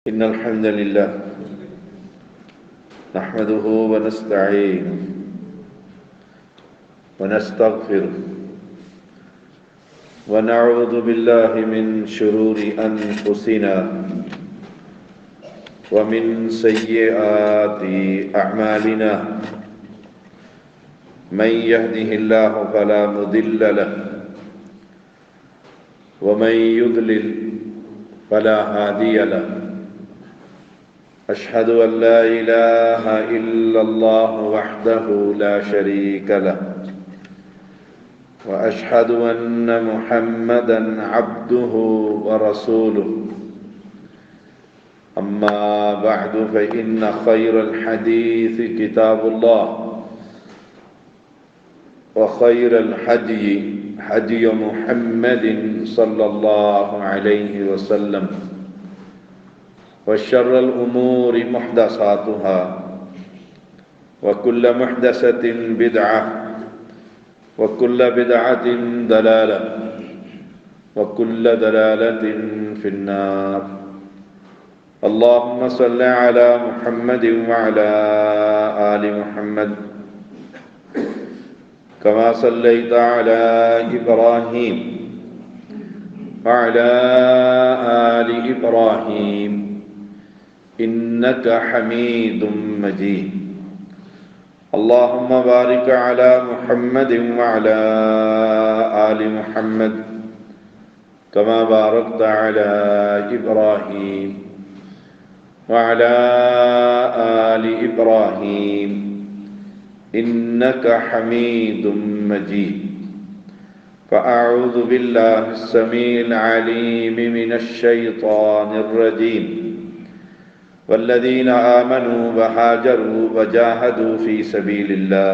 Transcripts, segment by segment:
إن الحمد لله نحمده ونستعينه ونستغفره ونعوذ بالله من شرور أنفسنا ومن سيئات أعمالنا من يهده الله فلا مضل له ومن يضلل فلا هادي له أشهد أن لا إله إلا الله وحده لا شريك له وأشهد أن محمدًا عبده ورسوله أما بعد فإن خير الحديث كتاب الله وخير الهدي هدي محمد صلى الله عليه وسلم وشر الأمور محدثاتها وكل محدثة بدعة وكل بدعة ضلالة وكل ضلالة في النار اللهم صل على محمد وعلى آل محمد كما صليت على إبراهيم وعلى آل إبراهيم إنك حميد مجيد اللهم بارك على محمد وعلى آل محمد كما باركت على إبراهيم وعلى آل إبراهيم إنك حميد مجيد فأعوذ بالله السميع العليم من الشيطان الرجيم والذين آمنوا وهاجروا وجاهدوا في سبيل الله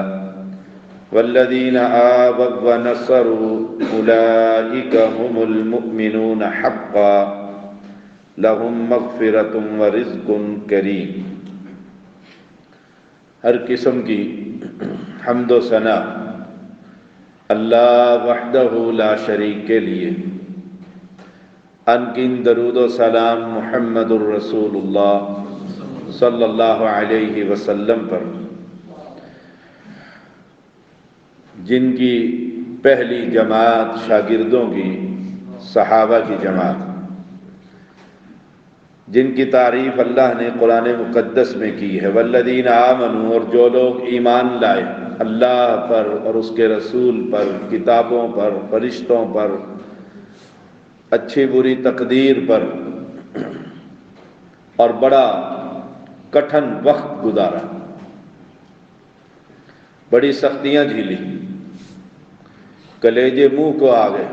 والذين آووا ونصروا أولئك هم المؤمنون حقا لهم مغفرة ورزق کریم۔ ہر قسم کی حمد و ثنا اللہ وحدہ لا شریک کے لیے، انکن درود و سلام محمد الرسول اللہ صلی اللہ علیہ وسلم پر، جن کی پہلی جماعت شاگردوں کی صحابہ کی جماعت، جن کی تعریف اللہ نے قرآن مقدس میں کی ہے، والذین آمنوا، اور جو لوگ ایمان لائے اللہ پر اور اس کے رسول پر، کتابوں پر، فرشتوں پر، اچھی بری تقدیر پر، اور بڑا کٹھن وقت گزارا، بڑی سختیاں جھیلی، کلیجے منہ کو آ گئے،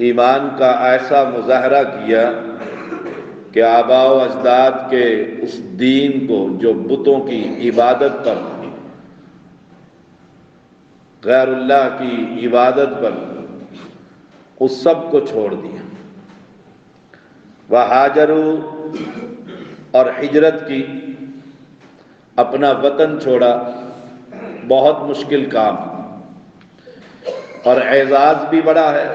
ایمان کا ایسا مظاہرہ کیا کہ آباء و اجداد کے اس دین کو جو بتوں کی عبادت پر، غیر اللہ کی عبادت پر، اس سب کو چھوڑ دیا، وہاجروا، اور ہجرت کی، اپنا وطن چھوڑا، بہت مشکل کام، اور اعزاز بھی بڑا ہے،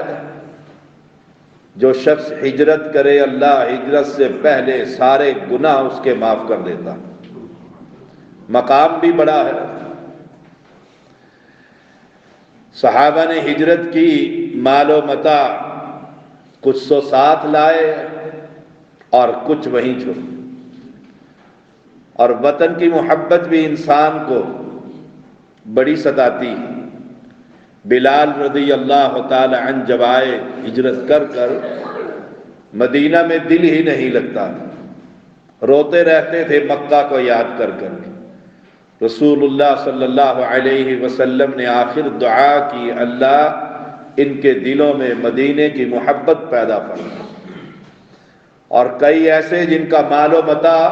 جو شخص ہجرت کرے اللہ ہجرت سے پہلے سارے گناہ اس کے معاف کر دیتا، مقام بھی بڑا ہے۔ صحابہ نے ہجرت کی، مال و متاع کچھ سو ساتھ لائے اور کچھ وہیں چھوڑے، اور وطن کی محبت بھی انسان کو بڑی ستاتی ہے۔ بلال رضی اللہ تعالی عنہ جب آئے ہجرت کر کر، مدینہ میں دل ہی نہیں لگتا تھا، روتے رہتے تھے مکہ کو یاد کر کر۔ رسول اللہ صلی اللہ علیہ وسلم نے آخر دعا کی، اللہ ان کے دلوں میں مدینے کی محبت پیدا فرما۔ اور کئی ایسے جن کا مال و متاع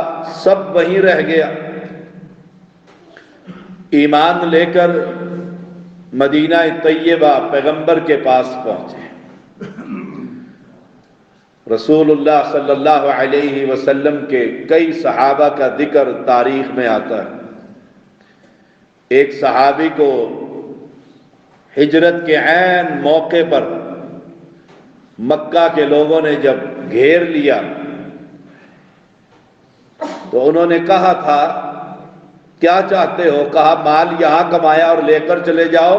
سب وہیں رہ گیا، ایمان لے کر مدینہ طیبہ پیغمبر کے پاس پہنچے۔ رسول اللہ صلی اللہ علیہ وسلم کے کئی صحابہ کا ذکر تاریخ میں آتا ہے۔ ایک صحابی کو ہجرت کے عین موقع پر مکہ کے لوگوں نے جب گھیر لیا، تو انہوں نے کہا تھا کیا چاہتے ہو؟ کہا مال یہاں کمایا اور لے کر چلے جاؤ۔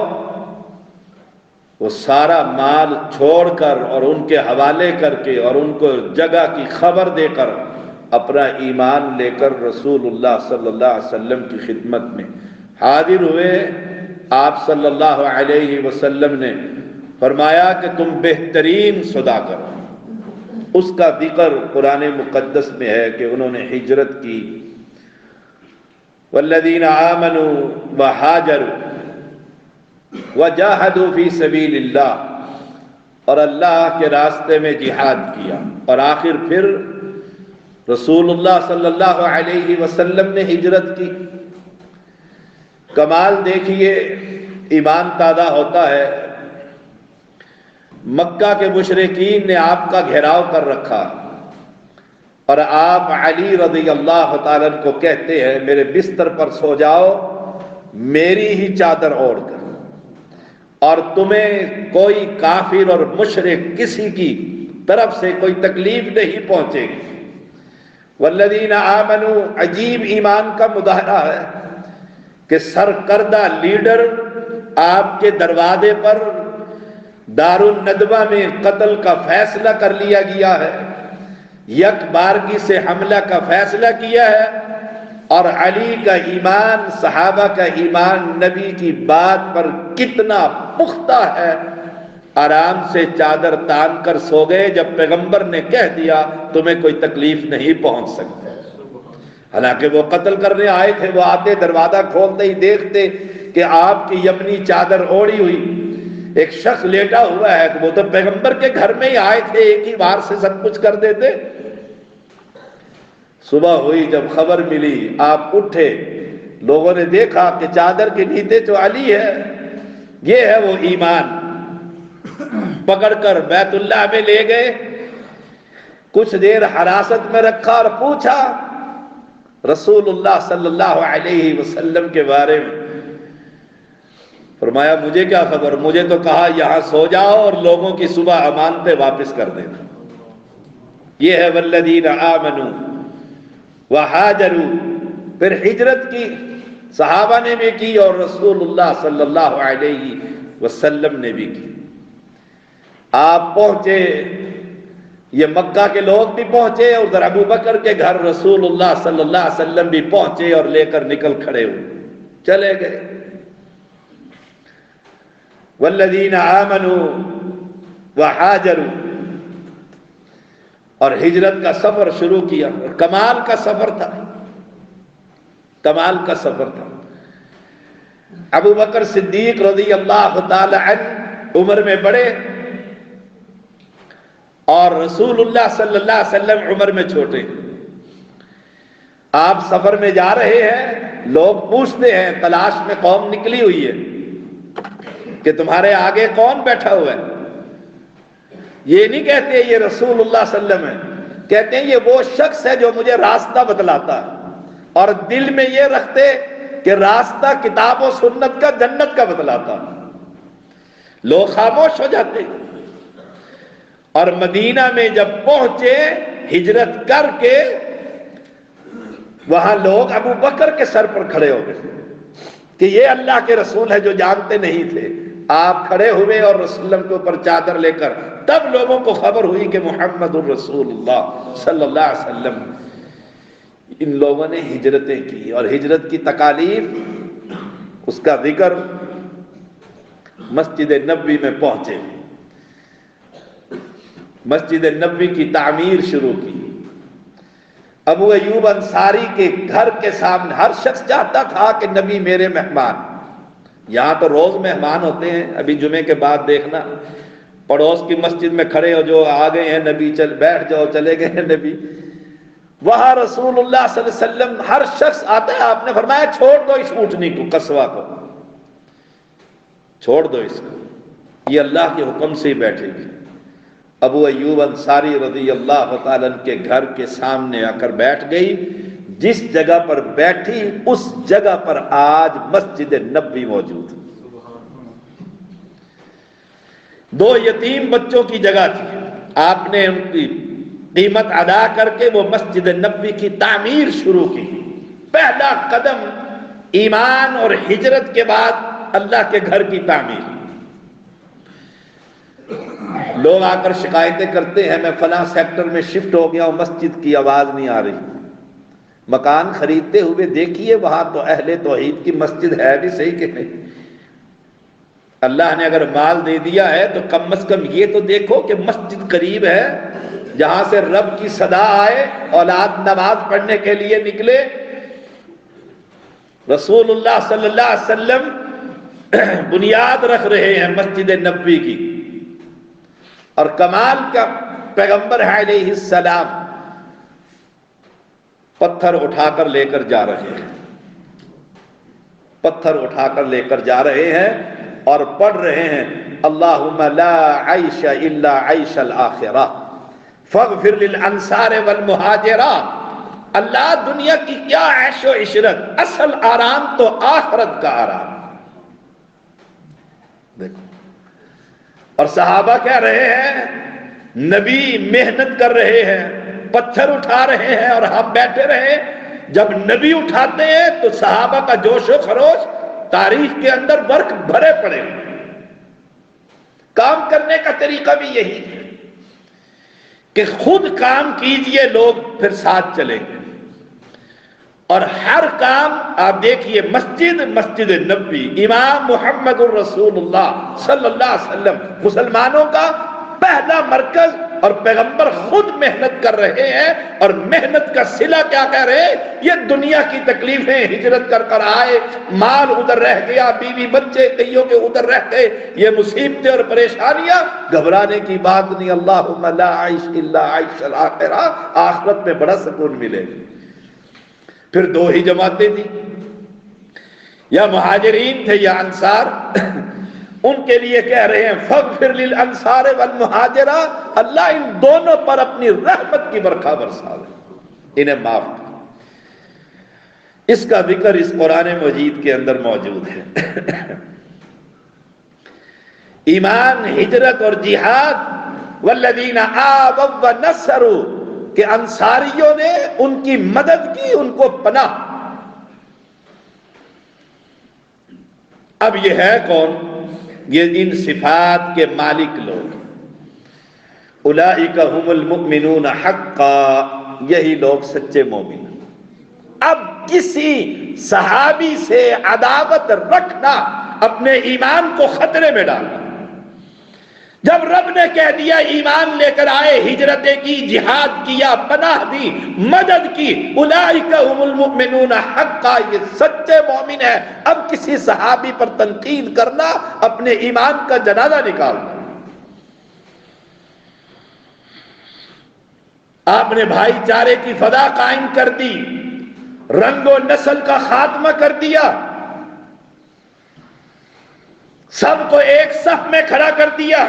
وہ سارا مال چھوڑ کر اور ان کے حوالے کر کے اور ان کو جگہ کی خبر دے کر اپنا ایمان لے کر رسول اللہ صلی اللہ علیہ وسلم کی خدمت میں حاضر ہوئے۔ آپ صلی اللہ علیہ وسلم نے فرمایا کہ تم بہترین سودا کرو۔ اس کا ذکر قرآن مقدس میں ہے کہ انہوں نے ہجرت کی۔ والذین آمنوا وہاجروا وجاہدوا فی سبیل اللہ، اور اللہ کے راستے میں جہاد کیا، اور آخر پھر رسول اللہ صلی اللہ علیہ وسلم نے ہجرت کی۔ کمال دیکھیے، ایمان تازہ ہوتا ہے۔ مکہ کے مشرکین نے آپ کا گھیراؤ کر رکھا، اور آپ علی رضی اللہ تعالیٰ کو کہتے ہیں میرے بستر پر سو جاؤ میری ہی چادر اوڑھ کر، اور تمہیں کوئی کافر اور مشرک کسی کی طرف سے کوئی تکلیف نہیں پہنچے گی۔ والذین آمنوا، عجیب ایمان کا مظاہرہ ہے کہ سرکردہ لیڈر آپ کے دروازے پر دار الندوہ میں قتل کا فیصلہ کر لیا گیا ہے، یک بارگی سے حملہ کا فیصلہ کیا ہے، اور علی کا ایمان، صحابہ کا ایمان نبی کی بات پر کتنا پختہ ہے۔ آرام سے چادر تان کر سو گئے جب پیغمبر نے کہہ دیا تمہیں کوئی تکلیف نہیں پہنچ سکتی۔ حالانکہ وہ قتل کرنے آئے تھے، وہ آتے دروازہ کھولتے ہی دیکھتے کہ آپ کی یمنی چادر اوڑھی ہوئی ایک شخص لیٹا ہوا ہے، وہ تو پیغمبر کے گھر میں ہی آئے تھے، ایک ہی بار سے سب کچھ کر دیتے۔ صبح ہوئی، جب خبر ملی آپ اٹھے، لوگوں نے دیکھا کہ چادر کے نیچے تو علی ہے۔ یہ ہے وہ ایمان۔ پکڑ کر بیت اللہ میں لے گئے، کچھ دیر حراست میں رکھا اور پوچھا رسول اللہ صلی اللہ علیہ وسلم کے بارے میں۔ فرمایا مجھے کیا خبر، مجھے تو کہا یہاں سو جاؤ اور لوگوں کی صبح امانتیں واپس کر دینا۔ یہ ہے والذین آمنوا وہاجروا، پھر ہجرت کی، صحابہ نے بھی کی اور رسول اللہ صلی اللہ علیہ وسلم نے بھی کی۔ آپ پہنچے، یہ مکہ کے لوگ بھی پہنچے، اور ادھر ابو بکر کے گھر رسول اللہ صلی اللہ علیہ وسلم بھی پہنچے اور لے کر نکل کھڑے ہوئے، چلے گئے۔ والذین آمنوا وہاجروا، اور ہجرت کا سفر شروع کیا۔ کمال کا سفر تھا، کمال کا سفر تھا۔ ابو بکر صدیق رضی اللہ تعالی عنہ عمر میں بڑے، اور رسول اللہ صلی اللہ علیہ وسلم عمر میں چھوٹے۔ آپ سفر میں جا رہے ہیں، لوگ پوچھتے ہیں، تلاش میں قوم نکلی ہوئی ہے کہ تمہارے آگے کون بیٹھا ہوا ہے۔ یہ نہیں کہتے یہ رسول اللہ صلی اللہ علیہ وسلم ہے، کہتے ہیں یہ وہ شخص ہے جو مجھے راستہ بتلاتا ہے، اور دل میں یہ رکھتے کہ راستہ کتاب و سنت کا، جنت کا بتلاتا۔ لوگ خاموش ہو جاتے، اور مدینہ میں جب پہنچے ہجرت کر کے، وہاں لوگ ابو بکر کے سر پر کھڑے ہو گئے کہ یہ اللہ کے رسول ہے جو جانتے نہیں تھے۔ آپ کھڑے ہوئے اور رسول اللہ کے اوپر چادر لے کر، تب لوگوں کو خبر ہوئی کہ محمد الرسول اللہ صلی اللہ علیہ وسلم۔ ان لوگوں نے ہجرتیں کی، اور ہجرت کی تکالیف، اس کا ذکر مسجد نبوی میں پہنچے، مسجد نبوی کی تعمیر شروع کی۔ ابو ایوب انصاری کے گھر کے سامنے ہر شخص چاہتا تھا کہ نبی میرے مہمان، یہاں تو روز مہمان ہوتے ہیں، ابھی جمعے کے بعد دیکھنا پڑوس کی مسجد میں کھڑے ہو، جو آ گئے ہیں نبی، چل بیٹھ جاؤ، چلے گئے ہیں نبی۔ وہاں رسول اللہ صلی اللہ علیہ وسلم ہر شخص آتا ہے، آپ نے فرمایا چھوڑ دو اس اونٹنی کو، قصوہ کو چھوڑ دو، اس کو، یہ اللہ کے حکم سے ہی بیٹھے گی۔ ابو ایوب انصاری رضی اللہ تعالیٰ کے گھر کے سامنے آ کر بیٹھ گئی۔ جس جگہ پر بیٹھی اس جگہ پر آج مسجد نبوی موجود ہے۔ دو یتیم بچوں کی جگہ تھی، آپ نے ان کی قیمت ادا کر کے وہ مسجد نبوی کی تعمیر شروع کی. پہلا قدم ایمان اور ہجرت کے بعد اللہ کے گھر کی تعمیر. لوگ آ کر شکایتیں کرتے ہیں میں فلاں سیکٹر میں شفٹ ہو گیا ہوں، مسجد کی آواز نہیں آ رہی. مکان خریدتے ہوئے دیکھیے وہاں تو اہل توحید کی مسجد ہے بھی صحیح کہ نہیں. اللہ نے اگر مال دے دیا ہے تو کم از کم یہ تو دیکھو کہ مسجد قریب ہے جہاں سے رب کی صدا آئے، اولاد نماز پڑھنے کے لیے نکلے. رسول اللہ صلی اللہ علیہ وسلم بنیاد رکھ رہے ہیں مسجد نبوی کی، اور کمال کا پیغمبر ہے علیہ السلام پتھر اٹھا کر لے کر جا رہے ہیں، پتھر اٹھا کر لے کر جا رہے ہیں اور پڑھ رہے ہیں اللہم لا عیش الا عیش الآخرہ فاغفر للانصار والمہاجرہ. اللہ دنیا کی کیا عیش و عشرت، اصل آرام تو آخرت کا آرام. دیکھو، اور صحابہ کہہ رہے ہیں نبی محنت کر رہے ہیں، پتھر اٹھا رہے ہیں اور ہم بیٹھے رہے. جب نبی اٹھاتے ہیں تو صحابہ کا جوش و خروش تاریخ کے اندر برق بھرے پڑے. کام کرنے کا طریقہ بھی یہی ہے کہ خود کام کیجئے، لوگ پھر ساتھ چلیں گے. اور ہر کام آپ دیکھیے، مسجد نبوی، امام محمد الرسول اللہ صلی اللہ علیہ وسلم مسلمانوں کا پہلا مرکز، اور پیغمبر خود محنت کر رہے ہیں. اور محنت کا صلہ کیا کہہ رہے ہیں؟ یہ دنیا کی تکلیفیں، ہجرت کر کر آئے، مال ادھر رہ گیا، بیوی بچے کئیوں کے ادھر رہ گئے، یہ مصیبتیں اور پریشانیاں، گھبرانے کی بات نہیں. اللہم لا عیش الا عیش الآخرہ، آخرت میں بڑا سکون ملے. پھر دو ہی جماعتیں تھیں، یا مہاجرین تھے یا انصار. ان کے لیے کہہ رہے ہیں فاغفر للانصار والمہاجرہ، اللہ ان دونوں پر اپنی رحمت کی برکھا برسا دے، انہیں معاف کر. اس کا ذکر اس قرآن مجید کے اندر موجود ہے. ایمان، ہجرت اور جہاد، والذین آووا ونصروا، کہ انصاریوں نے ان کی مدد کی، ان کو پناہ. اب یہ ہے کون؟ یہ ان صفات کے مالک لوگ. اولئک هم المؤمنون حقا، یہی لوگ سچے مومن. اب کسی صحابی سے عداوت رکھنا اپنے ایمان کو خطرے میں ڈالنا. جب رب نے کہہ دیا ایمان لے کر آئے، ہجرتیں کی، جہاد کیا، پناہ دی، مدد کی، اولئک هم المؤمنون حقا، یہ سچے مومن ہیں. اب کسی صحابی پر تنقید کرنا اپنے ایمان کا جنازہ نکالنا. آپ نے بھائی چارے کی فضا قائم کر دی، رنگ و نسل کا خاتمہ کر دیا، سب کو ایک صف میں کھڑا کر دیا.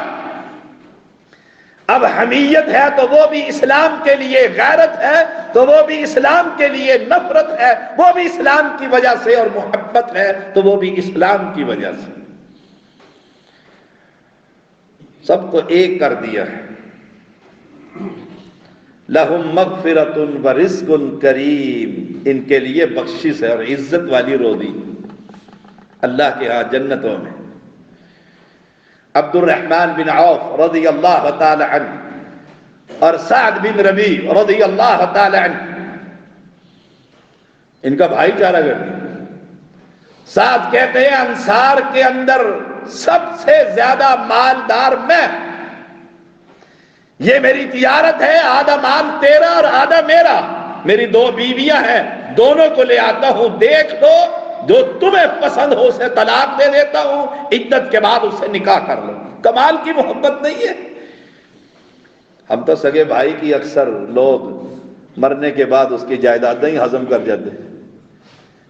اب حمیت ہے تو وہ بھی اسلام کے لیے، غیرت ہے تو وہ بھی اسلام کے لیے، نفرت ہے وہ بھی اسلام کی وجہ سے، اور محبت ہے تو وہ بھی اسلام کی وجہ سے. سب کو ایک کر دیا ہے. لہم مغفرۃ ورزق کریم، ان کے لیے بخشش ہے اور عزت والی روزی اللہ کے ہاں جنتوں میں. عبد الرحمن بن عوف رضی اللہ تعالی عنہ اور سعد بن ربیع رضی اللہ تعالی عنہ، ان کا بھائی چارہ کر دیا. سعد کہتے ہیں انصار کے اندر سب سے زیادہ مالدار میں، یہ میری تجارت ہے، آدھا مال تیرا اور آدھا میرا. میری دو بیویاں ہیں، دونوں کو لے آتا ہوں، دیکھ لو، جو تمہیں پسند ہو اسے طلاق دے دیتا ہوں، عدت کے بعد اسے نکاح کر لو. کمال کی محبت نہیں ہے؟ ہم تو سگے بھائی کی اکثر لوگ مرنے کے بعد اس کی جائیدادیں ہی ہضم کر جاتے ہیں،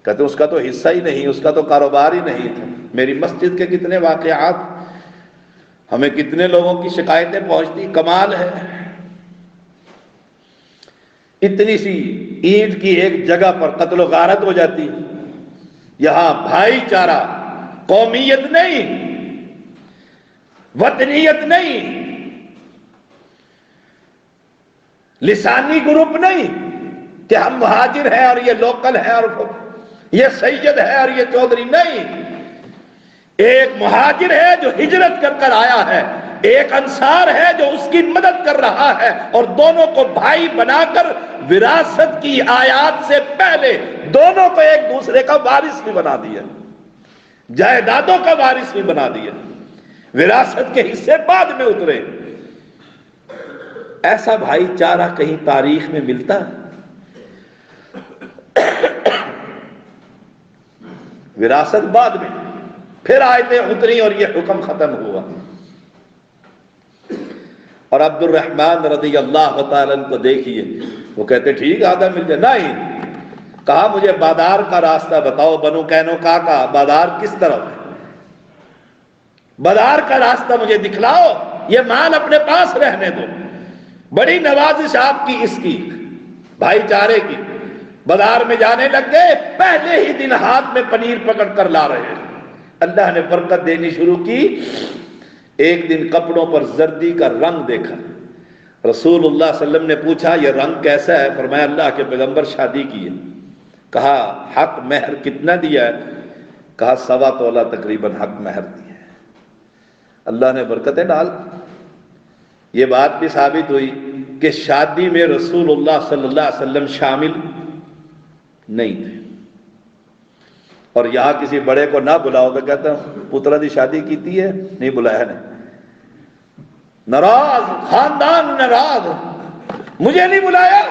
کہتے اس کا تو حصہ ہی نہیں، اس کا تو کاروبار ہی نہیں تھا. میری مسجد کے کتنے واقعات، ہمیں کتنے لوگوں کی شکایتیں پہنچتی. کمال ہے، اتنی سی اینٹ کی ایک جگہ پر قتل و غارت ہو جاتی. یہاں بھائی چارہ، قومیت نہیں، وطنیت نہیں، لسانی گروپ نہیں کہ ہم مہاجر ہیں اور یہ لوکل ہے اور یہ سید ہے اور یہ چودھری، نہیں، ایک مہاجر ہے جو ہجرت کر کر آیا ہے، ایک انصار ہے جو اس کی مدد کر رہا ہے، اور دونوں کو بھائی بنا کر وراثت کی آیات سے پہلے دونوں کو ایک دوسرے کا وارث بھی بنا دیا، جائیدادوں کا وارث بھی بنا دیا، وراثت کے حصے بعد میں اترے۔ ایسا بھائی چارہ کہیں تاریخ میں ملتا ہے؟ وراثت بعد میں، پھر آیتیں اتری اور یہ حکم ختم ہوا۔ اور عبد الرحمن رضی اللہ تعالیٰ عنہ کو دیکھیے، وہ کہتے ٹھیک آدھا مل جائے، نہیں، کہا مجھے بادار کا راستہ بتاؤ، بنو قینوقاع کا بادار کس طرف ہے، بادار کا راستہ مجھے دکھلاؤ، یہ مال اپنے پاس رہنے دو۔ بڑی نوازش آپ کی اس کی بھائی چارے کی۔ بازار میں جانے لگ گئے، پہلے ہی دن ہاتھ میں پنیر پکڑ کر لا رہے ہیں، اللہ نے برکت دینی شروع کی۔ ایک دن کپڑوں پر زردی کا رنگ دیکھا، رسول اللہ صلی اللہ علیہ وسلم نے پوچھا یہ رنگ کیسا ہے؟ فرمایا اللہ کے پیغمبر شادی کی ہے۔ کہا حق مہر کتنا دیا ہے؟ کہا 1.25 تولہ تقریباً حق مہر دیا ہے۔ اللہ نے برکتیں ڈال۔ یہ بات بھی ثابت ہوئی کہ شادی میں رسول اللہ صلی اللہ علیہ وسلم شامل نہیں تھے، اور یہاں کسی بڑے کو نہ بلاؤ تو کہتا ہوں پترا دی شادی کیتی ہے، نہیں بلایا نہیں، ناراض، خاندان ناراض، مجھے نہیں بلایا۔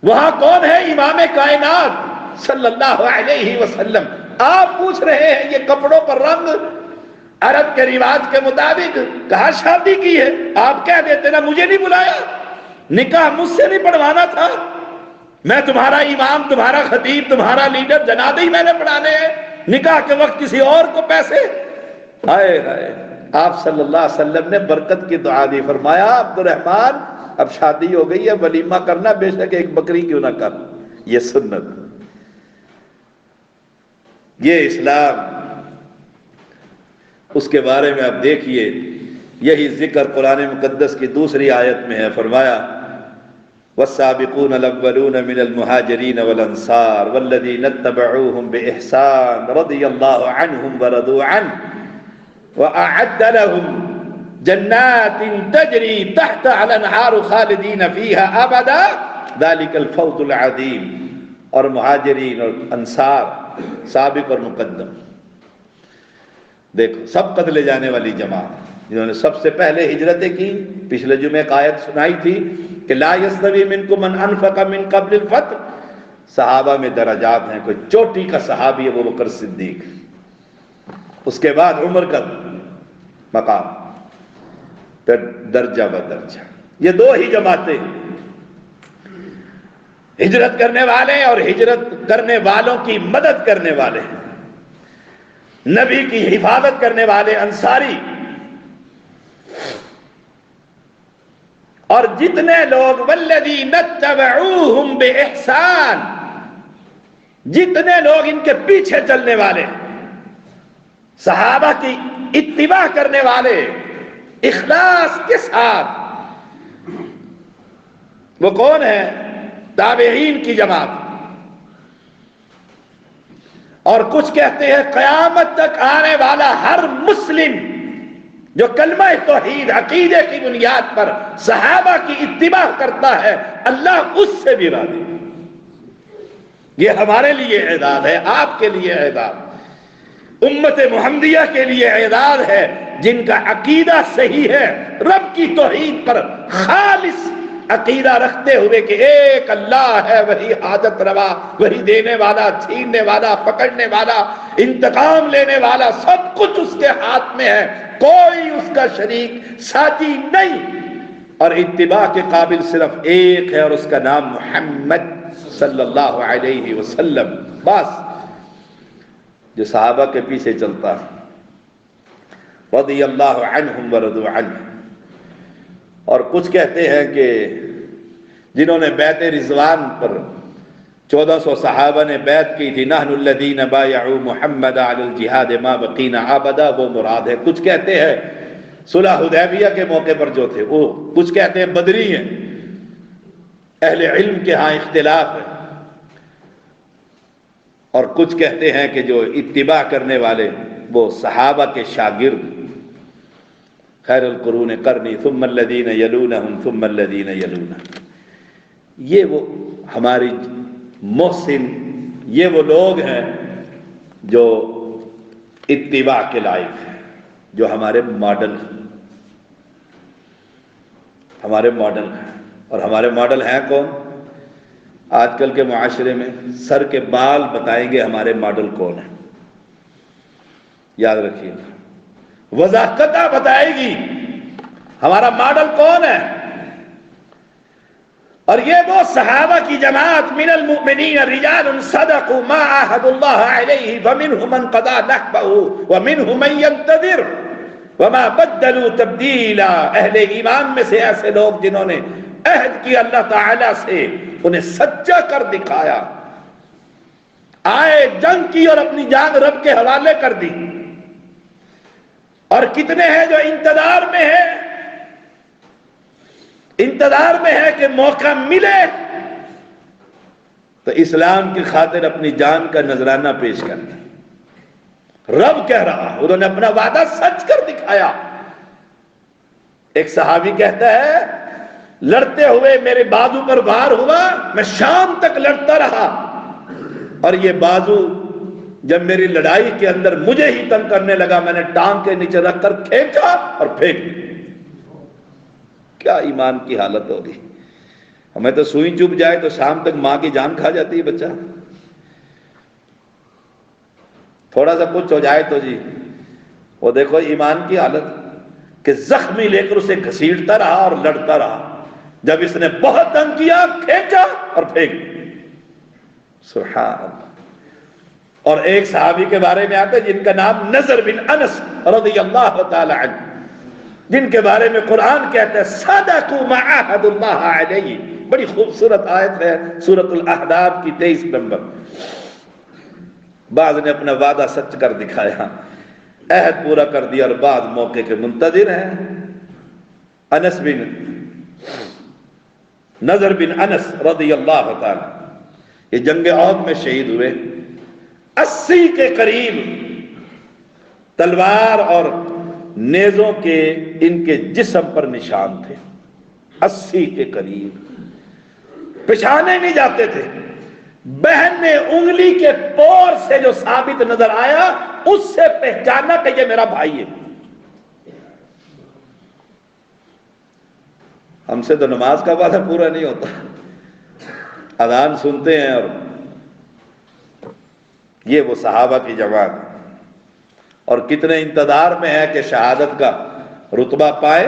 وہاں کون ہے؟ امام کائنات صلی اللہ علیہ وسلم۔ آپ پوچھ رہے ہیں یہ کپڑوں پر رنگ، عرب کے رواج کے مطابق کہا شادی کی ہے، آپ کہہ دیتے نا مجھے نہیں بلایا، نکاح مجھ سے نہیں پڑھوانا تھا، میں تمہارا امام، تمہارا خطیب، تمہارا لیڈر، جنازے ہی میں نے پڑھانے ہیں، نکاح کے وقت کسی اور کو پیسے۔ ہائے ہائے، آپ صلی اللہ علیہ وسلم نے برکت کی دعا دی، فرمایا عبد الرحمن اب شادی ہو گئی ہے، ولیمہ کرنا، بے شک ایک بکری کیوں نہ کر، یہ سنت، یہ اسلام۔ اس کے بارے میں آپ دیکھیے، یہی ذکر قرآن مقدس کی دوسری آیت میں ہے، فرمایا والسابقون الاولون من المہاجرین والانصار والذین اتبعوهم بإحسان رضی اللہ عنہم ورضوا عنہ وأعد لهم جنات تجری تحت الانہار خالدین فیہا ابدا ذلک الفوز العظیم۔ اور مہاجرین اور انصار، سابق اور مقدم، دیکھو سب قتل جانے والی جماعت جنہوں نے سب سے پہلے ہجرتیں کی۔ پچھلے جمعے ایک آیت سنائی تھی کہ لا یستوی منکم من انفق من قبل الفتح، صحابہ میں درجات ہیں، کوئی چوٹی کا صحابی ہے وہ بکر صدیق، اس کے بعد عمر کا مقام، پھر درجہ بدرجہ، یہ دو ہی جماعتیں، ہجرت کرنے والے اور ہجرت کرنے والوں کی مدد کرنے والے، نبی کی حفاظت کرنے والے انصاری۔ اور جتنے لوگ والذین اتبعوہم بإحسان، جتنے لوگ ان کے پیچھے چلنے والے، صحابہ کی اتباع کرنے والے اخلاص کے ساتھ، وہ کون ہے؟ تابعین کی جماعت۔ اور کچھ کہتے ہیں قیامت تک آنے والا ہر مسلم جو کلمہ توحید عقیدے کی بنیاد پر صحابہ کی اتباع کرتا ہے، اللہ اس سے بھی راضی۔ یہ ہمارے لیے اعداد ہے، آپ کے لیے اعداد، امت محمدیہ کے لیے اعداد ہے، جن کا عقیدہ صحیح ہے، رب کی توحید پر خالص عقیدہ رکھتے ہوئے کہ ایک اللہ ہے، وہی حاجت روا، وہی دینے والا، چھیننے والا، پکڑنے والا، انتقام لینے والا، سب کچھ اس کے ہاتھ میں ہے، کوئی اس کا شریک ساتھی نہیں، اور اتباع کے قابل صرف ایک ہے اور اس کا نام محمد صلی اللہ علیہ وسلم، بس، جو صحابہ کے پیچھے چلتا ہے رضی اللہ عنہم ورضوا عنہ۔ اور کچھ کہتے ہیں کہ جنہوں نے بیعت رضوان پر 1400 صحابہ نے بیعت کی تھی، نحن الذین بایعوا محمد علی الجہاد ما بقینا ابدا، وہ مراد ہے۔ کچھ کہتے ہیں صلح حدیبیہ کے موقع پر جو تھے وہ کچھ کہتے ہیں بدری ہیں، اہل علم کے ہاں اختلاف ہے، اور کچھ کہتے ہیں کہ جو اتباع کرنے والے وہ صحابہ کے شاگرد، خیر القرون قرنی ثم الذین یلونہم ثم الذین یلونہم، یہ وہ ہماری محسن، یہ وہ لوگ ہیں جو اتباع کے لائق ہیں، جو ہمارے ماڈل ہیں، ہمارے ماڈل ہیں۔ اور ہمارے ماڈل ہیں کون؟ آج کل کے معاشرے میں سر کے بال بتائیں گے ہمارے ماڈل کون ہیں، یاد رکھیے، وضاحت بتائے گی ہمارا ماڈل کون ہے۔ اور یہ وہ صحابہ کی جماعت، من المؤمنین رجال صدقوا ما عاهدوا الله علیہ فمنهم من قضى نحبه ومنهم من ينتظر وما بدلوا تبدیلا، اہل ایمان میں سے ایسے لوگ جنہوں نے عہد کیا اللہ تعالی سے، انہیں سچا کر دکھایا، آئے جنگ کی اور اپنی جان رب کے حوالے کر دی، اور کتنے ہیں جو انتظار میں ہیں، انتظار میں ہے کہ موقع ملے تو اسلام کی خاطر اپنی جان کا نذرانہ پیش کرنا۔ رب کہہ رہا، انہوں نے اپنا وعدہ سچ کر دکھایا۔ ایک صحابی کہتا ہے لڑتے ہوئے میرے بازو پر وار ہوا، میں شام تک لڑتا رہا، اور یہ بازو جب میری لڑائی کے اندر مجھے ہی تنگ کرنے لگا، میں نے ٹانگ کے نیچے رکھ کر کھینچا اور پھینک دیا۔ کیا ایمان کی حالت ہوگی؟ ہمیں تو سوئی چبھ جائے تو شام تک ماں کی جان کھا جاتی ہے بچہ، تھوڑا سا کچھ ہو جائے تو جی وہ دیکھو ایمان کی حالت، کہ زخمی لے کر اسے گھسیٹتا رہا اور لڑتا رہا، جب اس نے بہت تنگ کیا کھینچا اور پھینک دیا۔ سبحان اللہ۔ اور ایک صحابی کے بارے میں آتا ہے جن کا نام نضر بن انس رضی اللہ تعالی عنہ، جن کے بارے میں قرآن کہتا ہے صدقوا ما عاهدوا الله علیہ، بڑی خوبصورت آیت ہے سورۃ الاحزاب کی 23 نمبر۔ بعض نے اپنا وعدہ سچ کر دکھایا، عہد پورا کر دیا، اور بعض موقع کے منتظر ہیں۔ انس بن نضر بن انس رضی اللہ تعالی، یہ جنگ احد میں شہید ہوئے، 80 کے قریب تلوار اور نیزوں کے ان کے جسم پر نشان تھے، 80 کے قریب، پہچانے نہیں جاتے تھے۔ بہن نے انگلی کے پور سے جو ثابت نظر آیا اس سے پہچانا کہ یہ میرا بھائی ہے۔ ہم سے تو نماز کا وعدہ پورا نہیں ہوتا، اذان سنتے ہیں، اور یہ وہ صحابہ کی جماعت، اور کتنے انتظار میں ہے کہ شہادت کا رتبہ پائے،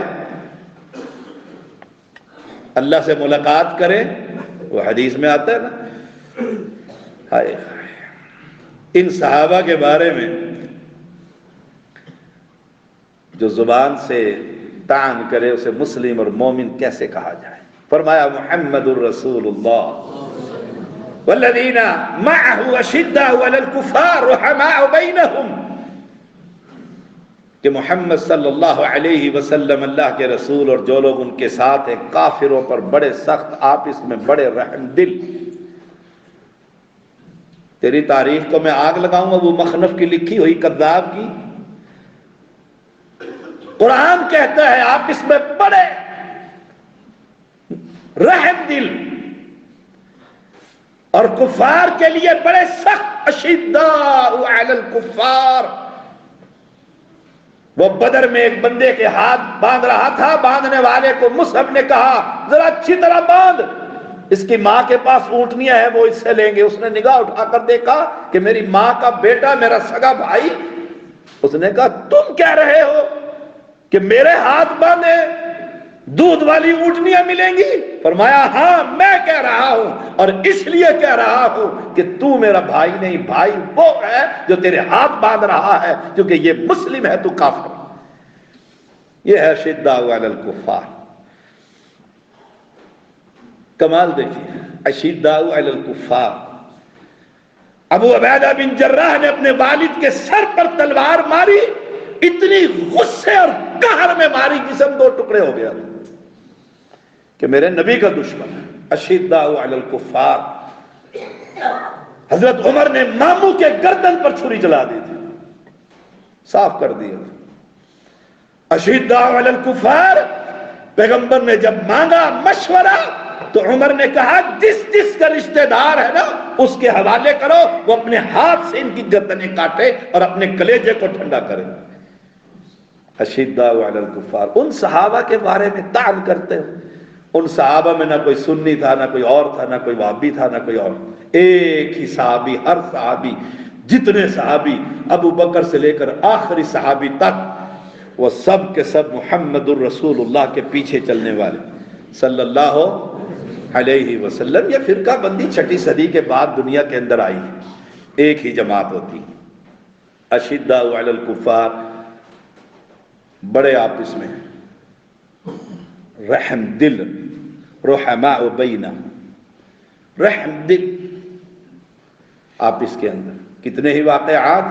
اللہ سے ملاقات کرے۔ وہ حدیث میں آتا ہے نا، ہائے ان صحابہ کے بارے میں جو زبان سے طعن کرے اسے مسلم اور مومن کیسے کہا جائے؟ فرمایا محمد الرسول اللہ والذین معه اشداء علی الکفار رحماء بینہم، کہ محمد صلی اللہ علیہ وسلم اللہ کے رسول اور جو لوگ ان کے ساتھ ہیں کافروں پر بڑے سخت، آپس میں بڑے رحم دل۔ تیری تاریخ کو میں آگ لگاؤں ابو مخنف کی لکھی ہوئی کذاب کی؟ قرآن کہتا ہے آپس میں بڑے رحم دل، اور کفار کے لیے بڑے سخت، اشداء علی الکفار۔ وہ بدر میں ایک بندے کے ہاتھ باندھ رہا تھا، باندھنے والے کو مصعب نے کہا ذرا اچھی طرح باندھ، اس کی ماں کے پاس اونٹنیاں ہیں وہ اس سے لیں گے۔ اس نے نگاہ اٹھا کر دیکھا کہ میری ماں کا بیٹا، میرا سگا بھائی۔ اس نے کہا تم کہہ رہے ہو کہ میرے ہاتھ باندھے دودھ والی اونٹنیاں ملیں گی؟ فرمایا ہاں میں کہہ رہا ہوں، اور اس لیے کہہ رہا ہوں کہ تو میرا بھائی نہیں، بھائی وہ ہے جو تیرے ہاتھ باندھ رہا ہے، کیونکہ یہ مسلم ہے تو کافر۔ یہ ہے شدہ علی الکفار۔ کمال دیکھیے، اشداء علی الکفار۔ ابو عبیدہ بن جراح نے اپنے والد کے سر پر تلوار ماری، اتنی غصے اور قہر میں ماری جسم دو ٹکڑے ہو گیا کہ میرے نبی کا دشمن ہے. اشداء علی الکفار. حضرت عمر نے ماموں کے گردن پر چھری چلا دی تھی, صاف کر دیا. اشداء علی الکفار. پیغمبر نے جب مانگا مشورہ تو عمر نے کہا جس جس کا رشتہ دار ہے نا اس کے حوالے کرو, وہ اپنے ہاتھ سے ان کی گردنیں کاٹے اور اپنے کلیجے کو ٹھنڈا کرے. اشداء علی الکفار. ان صحابہ کے بارے میں طعن کرتے ہو. ان صحابہ میں نہ کوئی سنی تھا, نہ کوئی اور تھا, نہ کوئی وہابی تھا, نہ کوئی اور. ایک ہی صحابی, ہر صحابی, جتنے صحابی ابو بکر سے لے کر آخری صحابی تک, وہ سب کے سب محمد الرسول اللہ کے پیچھے چلنے والے صلی اللہ علیہ وسلم. یہ فرقہ بندی 6 صدی کے بعد دنیا کے اندر آئی ہے, ایک ہی جماعت ہوتی. اشداء علی الکفار, بڑے آپس میں, رحم دل, رحماء بینہ, رحم دل آپس کے اندر. کتنے ہی واقعات,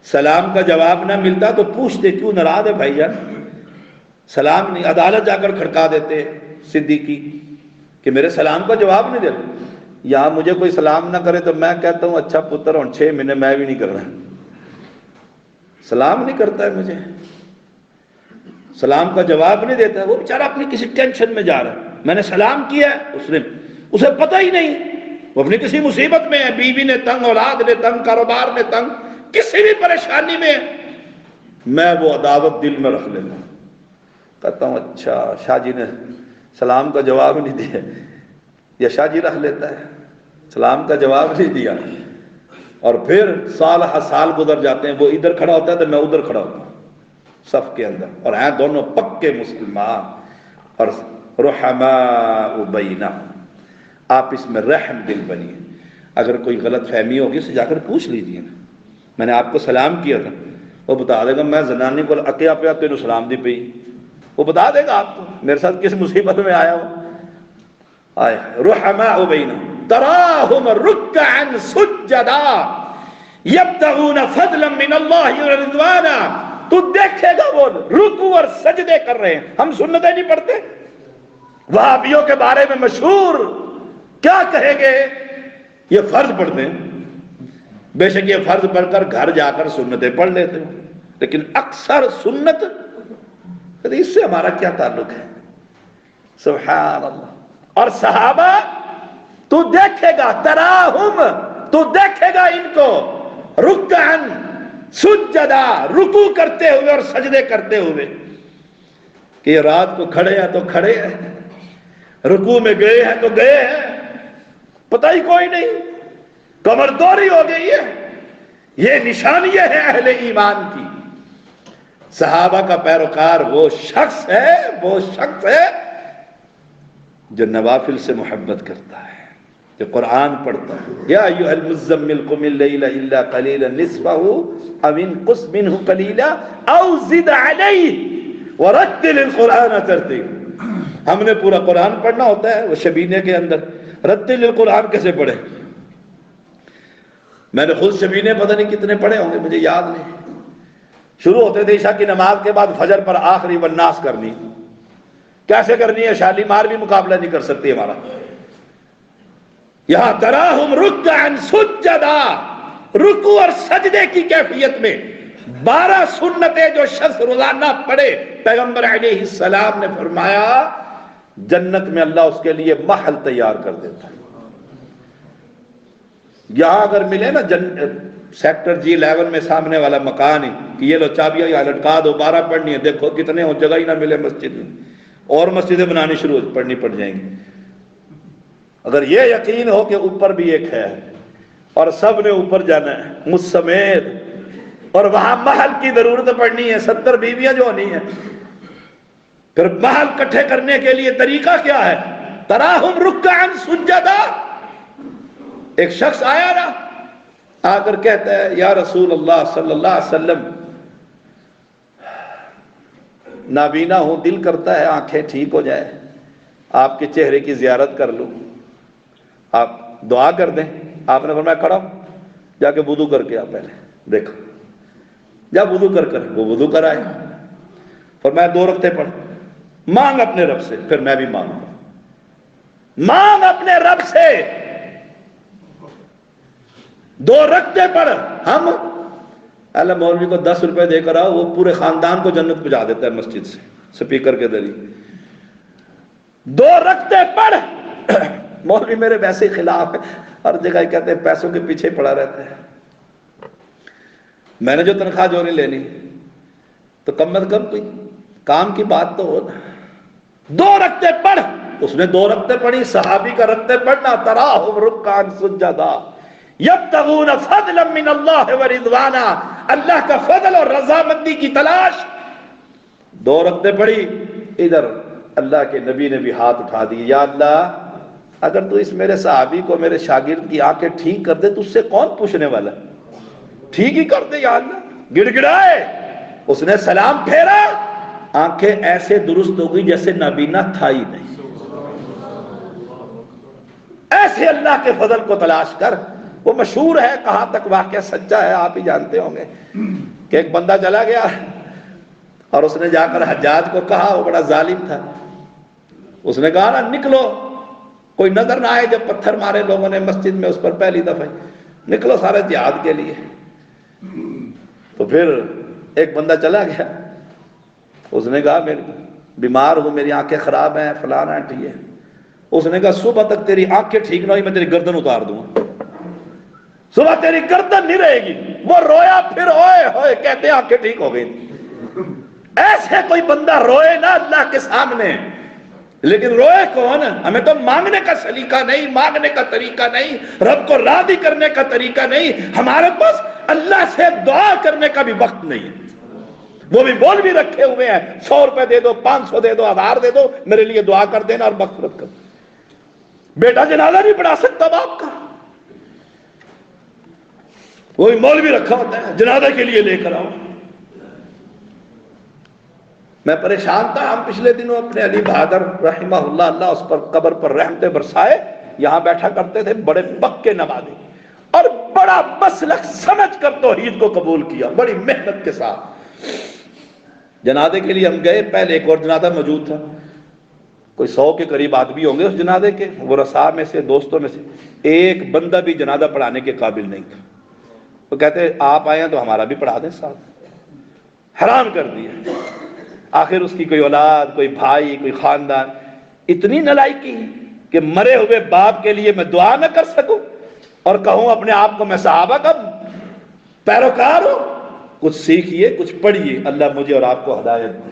سلام کا جواب نہ ملتا تو پوچھتے کیوں ناراض ہے بھائی جان, سلام نہیں. عدالت جا کر کھڑکا دیتے صدیقی کہ میرے سلام کا جواب نہیں دیتے. یہاں مجھے کوئی سلام نہ کرے تو میں کہتا ہوں اچھا پتر, اور 6 مہینے میں بھی نہیں کر رہا, سلام نہیں کرتا ہے مجھے, سلام کا جواب نہیں دیتا. وہ بیچارہ اپنی کسی ٹینشن میں جا رہا ہے, میں نے سلام کیا ہے, اسے پتہ ہی نہیں, وہ اپنی کسی مصیبت میں ہے, بیوی نے تنگ, اولاد نے تنگ, کاروبار نے تنگ, کسی بھی پریشانی میں ہے. میں وہ عداوت دل میں رکھ لیتا ہوں, کہتا ہوں اچھا شاہ جی نے سلام کا جواب نہیں دیا, یا شاہ جی رکھ لیتا ہے سلام کا جواب نہیں دیا. اور پھر سال سال گزر جاتے ہیں, وہ ادھر کھڑا ہوتا ہے تو میں ادھر کھڑا ہوتا ہوں صف کے اندر, اور ہیں دونوں پکے مسلمان. اور رحماء بینہ, آپس میں رحم دل بنی. اگر کوئی غلط فہمی ہوگی اسے جا کر پوچھ لیجیے نا, میں نے آپ کو سلام کیا تھا, وہ بتا دے گا میں زنانی کو اکیا پیا تینوں سلام دی پئی, وہ بتا دے گا آپ کو میرے ساتھ کس مصیبت میں آیا ہو. آئے رحماء بینہ تراہم رکعا سجدا یبتغون فضلا من اللہ ورضوانا. تو دیکھے گا وہ رکوع اور سجدے کر رہے ہیں. ہم سنتیں نہیں پڑھتے, وہابیوں کے بارے میں مشہور کیا کہیں گے, یہ فرض پڑھتے ہیں. بے شک یہ فرض پڑھ کر گھر جا کر سنتیں پڑھ لیتے ہیں, لیکن اکثر سنت, اس سے ہمارا کیا تعلق ہے. سبحان اللہ. اور صحابہ تو دیکھے گا, تراہم, تو دیکھے گا ان کو رکعن سجدہ, رکوع کرتے ہوئے اور سجدے کرتے ہوئے, کہ یہ رات کو کھڑے ہیں تو کھڑے ہیں, رکوع میں گئے ہیں تو گئے ہیں, پتہ ہی کوئی نہیں, کمر دوری ہو گئی ہے. یہ نشانی ہے اہل ایمان کی. صحابہ کا پیروکار وہ شخص ہے جو نوافل سے محبت کرتا ہے, جو قرآن پڑھتا ہے. یا ایھا المزمل قم اللیل الا قلیلا نصفہ او انقص منہ قلیلا او زد علیہ ورتل القرآن ترتیلا. ہم نے پورا قرآن پڑھنا ہوتا ہے, وہ شبینے کے اندر رتل القرآن کیسے پڑھے, میں نے خود شبینے پتہ نہیں کتنے پڑھے ہوں گے, مجھے یاد نہیں. شروع ہوتے تھے عشاء کی نماز کے بعد فجر پر آخری والناس کرنی. کیسے کرنی ہے, شالیمار بھی مقابلہ نہیں کر سکتی ہمارا. یہاں تراہم رکعا سجدا, رکوع اور سجدے کی کیفیت میں 12 سنتیں جو شخص روزانہ پڑھے, پیغمبر علیہ السلام نے فرمایا جنت میں اللہ اس کے لیے محل تیار کر دیتا ہے. یہاں اگر ملے نا سیکٹر G11 میں سامنے والا مکان ہی کہ یہ لو چابیاں یہاں لٹکا دو, 12 پڑھنی ہے, دیکھو کتنے ہو, جگہ ہی نہ ملے مسجد میں, اور مسجدیں بنانی شروع پڑھنی پڑ جائیں گی. اگر یہ یقین ہو کہ اوپر بھی ایک ہے اور سب نے اوپر جانا ہے مجھ سمیت, اور وہاں محل کی ضرورت پڑنی ہے, 70 بیویاں جو ہونی ہیں, پھر محل کٹھے کرنے کے لیے طریقہ کیا ہے, تراہم رکعا سجدا. ایک شخص آیا نا, آ کر کہتا ہے یا رسول اللہ صلی اللہ علیہ وسلم, نابینا ہوں, دل کرتا ہے آنکھیں ٹھیک ہو جائے, آپ کے چہرے کی زیارت کر لوں, آپ دعا کر دیں. آپ نے فرمایا کھڑا جا کے وضو کر کے آ, پہلے دیکھو جب وضو کر وہ وضو کر آئے، فرمایا 2 رکعتیں پڑھ، مانگ اپنے رب سے، پھر میں بھی مانگوں گا، مانگ اپنے رب سے، 2 رکعتیں پڑھ۔ ہم اللہ مولوی کو 10 روپے دے کر آؤ، وہ پورے خاندان کو جنت پہنچا دیتا ہے مسجد سے سپیکر کے ذریعے۔ 2 رکعتیں پڑھ۔ مولوی میرے ویسے ہی خلاف ہے، ہر جگہ ہی کہتے ہیں پیسوں کے پیچھے پڑا رہتا ہے، میں نے جو تنخواہ جو نہیں لینی، تو کم از کم کوئی کام کی بات تو ہو نا۔ 2 رکعتیں پڑھ۔ اس نے 2 رکعتیں پڑھی۔ صحابی کا رکعتیں پڑھنا تراہم رکعا سجدا یبتغون فضلا من اللہ ورضوانا، اللہ کا فضل اور رضامندی کی تلاش۔ 2 رکعتیں پڑھی، ادھر اللہ کے نبی نے بھی ہاتھ اٹھا دیے، یا اللہ اگر تو اس میرے صحابی کو، میرے شاگرد کی آنکھیں ٹھیک کر دے تو اس سے کون پوچھنے والا، ٹھیک ہی کر دے یا اللہ۔ گڑ گڑائے، اس نے سلام پھیرا، آنکھیں ایسے درست ہو گئی جیسے نابینا تھا ہی نہیں۔ ایسے اللہ کے فضل کو تلاش کر۔ وہ مشہور ہے، کہاں تک واقعہ سچا ہے آپ ہی جانتے ہوں گے کہ ایک بندہ چلا گیا اور اس نے جا کر حجاج کو کہا، وہ بڑا ظالم تھا، اس نے کہا نا نکلو، کوئی نظر نہ آئے، جب پتھر مارے لوگوں نے مسجد میں اس پر پہلی دفعہ، نکلو سارے جہاد کے لیے۔ تو پھر ایک بندہ چلا گیا، اس نے کہا میں بیمار ہوں، میری آنکھیں خراب ہیں، فلانا ٹھیک ہے۔ اس نے کہا صبح تک تیری آنکھیں ٹھیک نہ ہوئی میں تیری گردن اتار دوں گا، صبح تیری گردن نہیں رہے گی۔ وہ رویا، پھر ہوئے ہوئے کہتے آنکھیں ٹھیک ہو گئی۔ ایسے کوئی بندہ روئے نا اللہ کے سامنے، لیکن روئے کون؟ ہمیں تو مانگنے کا سلیقہ نہیں، مانگنے کا طریقہ نہیں، رب کو راضی کرنے کا طریقہ نہیں، ہمارے پاس اللہ سے دعا کرنے کا بھی وقت نہیں۔ وہ بھی بول بھی رکھے ہوئے ہیں، 100 روپے دے دو، 500 دے دو، 1000 دے دو، میرے لیے دعا کر دینا اور مغفرت کر۔ بیٹا جنازہ نہیں پڑھا سکتا باپ کا، وہی مولوی رکھا ہوتا ہے جنازے کے لیے لے کر آؤ۔ میں پریشان تھا، ہم پچھلے دنوں اپنے علی بہادر رحمہ اللہ، اللہ اس پر قبر پر رحمتیں برسائے، یہاں بیٹھا کرتے تھے، بڑے پکے نمازی اور بڑا مسلک سمجھ کر توحید کو قبول کیا، بڑی محنت کے ساتھ۔ جنازے کے لیے ہم گئے، پہلے ایک اور جنازہ موجود تھا، کوئی 100 کے قریب آدمی ہوں گے اس جنازے کے، وہ رسا میں سے، دوستوں میں سے ایک بندہ بھی جنازہ پڑھانے کے قابل نہیں تھا۔ وہ کہتے آپ آئے ہیں تو ہمارا بھی پڑھا دیں ساتھ، حرام کر دیا۔ آخر اس کی کوئی اولاد، کوئی بھائی، کوئی خاندان، اتنی نالائکی کہ مرے ہوئے باپ کے لیے میں دعا نہ کر سکوں اور کہوں اپنے آپ کو میں صحابہ کا پیروکار ہوں۔ کچھ سیکھیے، کچھ پڑھیے، اللہ مجھے اور آپ کو ہدایت دے۔